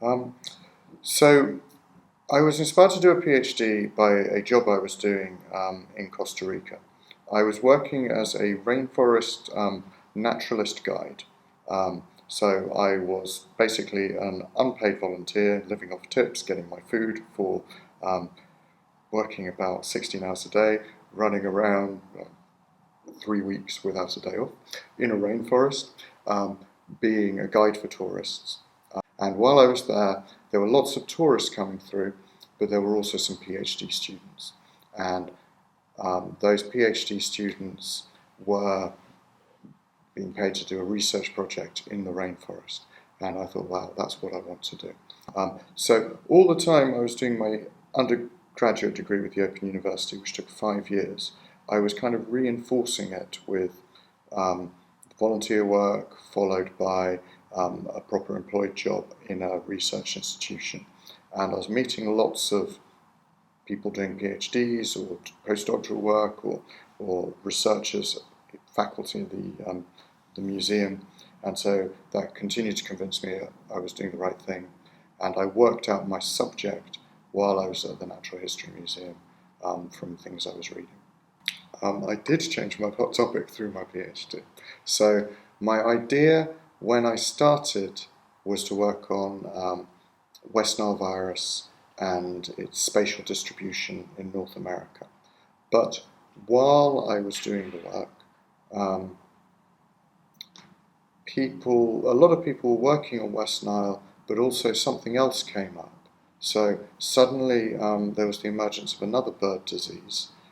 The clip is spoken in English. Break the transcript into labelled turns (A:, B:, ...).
A: Um, so I was inspired to do a PhD by a job I was doing in Costa Rica. I was working as a rainforest naturalist guide. So I was basically an unpaid volunteer, living off tips, getting my food for um, working about 16 hours a day, running around 3 weeks without a day off in a rainforest, um, being a guide for tourists. And while I was there were lots of tourists coming through, but there were also some PhD students. And those PhD students were being paid to do a research project in the rainforest. And I thought, wow, that's what I want to do. So all the time I was doing my undergraduate degree with the Open University, which took 5 years, I was kind of reinforcing it with volunteer work followed by a proper employed job in a research institution. And I was meeting lots of people doing PhDs or postdoctoral work or researchers, faculty of the museum. And so that continued to convince me I was doing the right thing. And I worked out my subject while I was at the Natural History Museum from things I was reading. I did change my hot topic through my PhD. So my idea when I started was to work on West Nile virus and its spatial distribution in North America. But while I was doing the work, a lot of people were working on West Nile, but also something else came up. So suddenly there was the emergence of another bird disease,